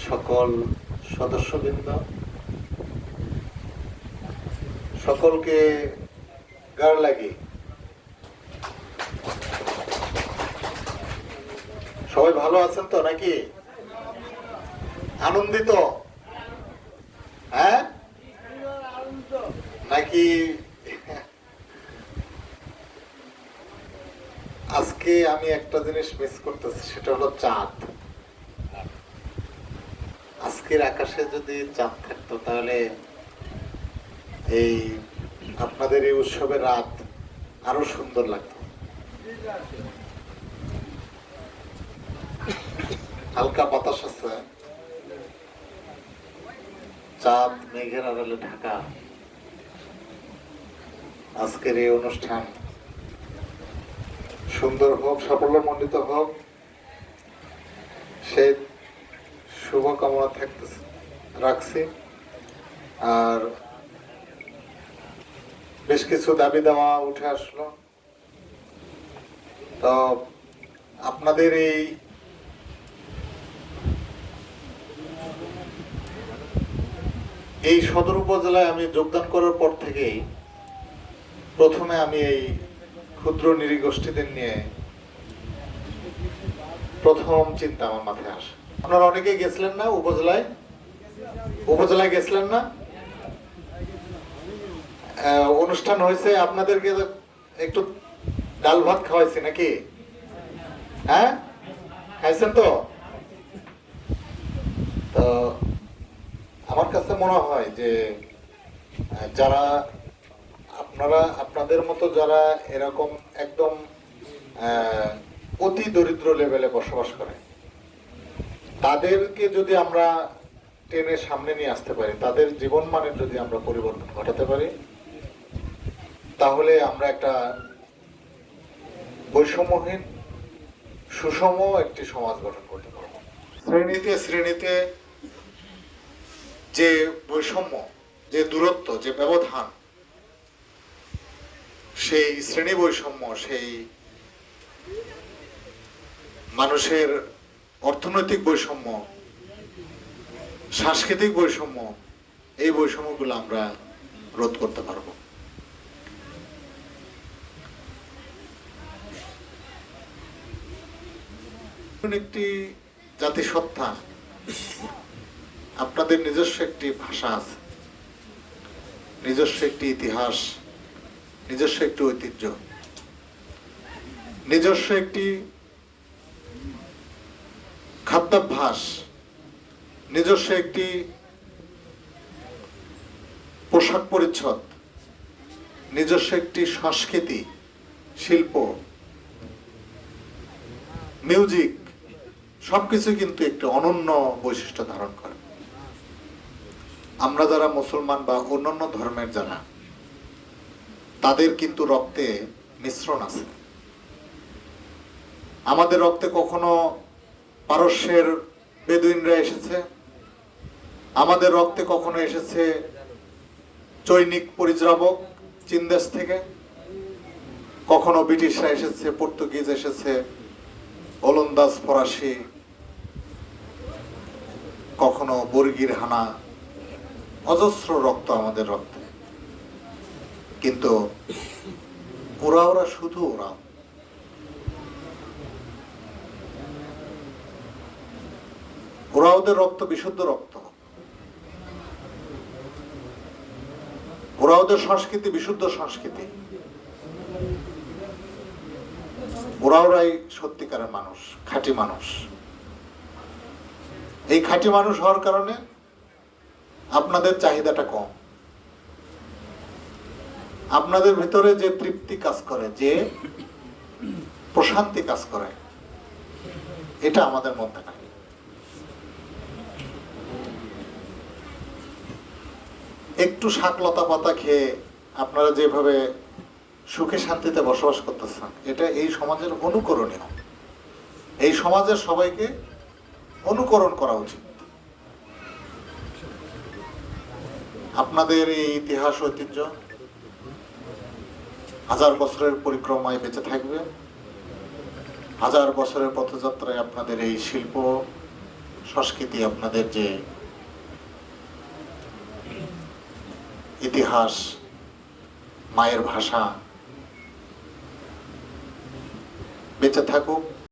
সকল সদস্যবৃন্দ, সকলকে গার লাগি। সবাই ভালো আছেন তো নাকি? আনন্দিত? হ্যাঁ নাকি? আজকে আমি একটা জিনিস মিস করতেছি, সেটা হলো চাঁদ। আজকের আকাশে যদি চাঁদ থাকতো তাহলে এই আপনাদের এই উৎসবের রাত আরো সুন্দর লাগতো। হালকা বাতাস আছে, চাঁদ মেঘের আড়ালে ঢাকা। আজকের এই অনুষ্ঠান সুন্দর হোক, সাফল্যমণ্ডিত হোক, সেই শুভকামনা থাকতেছে রাখছি। আর বেশ কিছু দাবি দেওয়া উঠে আসলো, তো আপনাদের এই সদর উপজেলায় আমি যোগদান করার পর থেকেই প্রথমে আমি এই ক্ষুদ্র নৃগোষ্ঠীদের নিয়ে প্রথম চিন্তা আমার মাথায় আসে। আপনারা অনেকেই গেছিলেন না উপজেলায় গেছিলেন না? অনুষ্ঠান হয়েছে, আপনাদেরকে একটু ডাল ভাত খাওয়াইছি নাকি? হ্যাঁ, খাইছেন তো? তো আমার কাছে মনে হয় যে যারা আপনাদের মতো যারা এরকম একদম অতি দরিদ্র লেভেলে বসবাস করে, তাদেরকে যদি আমরা টেনে সামনে নিয়ে আসতে পারি, তাদের জীবন মানের যদি আমরা পরিবর্তন ঘটাতে পারি, তাহলে আমরা একটা বৈষম্যহীন সুষম একটি সমাজ গঠন করতে পারব। শ্রেণীতে যে বৈষম্য, যে দূরত্ব, যে ব্যবধান, সেই শ্রেণী বৈষম্য, সেই মানুষের অর্থনৈতিক বৈষম্য, সাংস্কৃতিক বৈষম্য, এই বৈষম্যগুলো আমরা রোধ করতে পারবো। একটি জাতিসত্তা, আপনাদের নিজস্ব একটি ভাষা আছে, নিজস্ব একটি ইতিহাস, নিজস্ব একটি ঐতিহ্য, নিজস্ব একটি খাদ্যাভ্যাস, নিজস্ব একটি পোশাক পরিচ্ছদ, নিজস্ব একটি সংস্কৃতি, শিল্প, মিউজিক, সবকিছু কিন্তু একটি অনন্য বৈশিষ্ট্য ধারণ করে। আমরা যারা মুসলমান বা অন্যান্য ধর্মের যারা, তাদের কিন্তু রক্তে মিশ্রণ আছে। আমাদের রক্তে কখনো পারস্যের বেদুইনরা এসেছে, আমাদের রক্তে কখনো এসেছে চৈনিক পরিচারক চীন দেশ থেকে, কখনো ব্রিটিশরা এসেছে, পর্তুগিজ এসেছে, ওলন্দাজ, ফরাসি, কখনো বর্গির হানা, অজস্র রক্ত আমাদের রক্তে। কিন্তু ওরা শুধু ওরা ওদের রক্ত বিশুদ্ধ রক্ত, ওরা ওদের সংস্কৃতি বিশুদ্ধ সংস্কৃতি, ওরাই সত্যিকারের মানুষ, খাঁটি মানুষ। এই খাঁটি মানুষ হওয়ার কারণে আপনাদের চাহিদাটা কম, আপনাদের ভিতরে যে তৃপ্তি কাজ করে, যে প্রশান্তি কাজ করে, এটা আমাদের মধ্যে নাই। একটু শাক লতা পাতা খেয়ে আপনারা যেভাবে সুখে শান্তিতে বসবাস করতেছেন, এটা এই সমাজের অনুকরণীয়। এই সমাজের সবাইকে অনুকরণ করা উচিত। আপনাদের এই ইতিহাস ঐতিহ্য হাজার বছরের পরিক্রমায় বেঁচে থাকবে, হাজার বছরের পথযাত্রায় আপনাদের এই শিল্প সংস্কৃতি, আপনাদের যে ইতিহাস, মায়ের ভাষা বেঁচে থাকুক।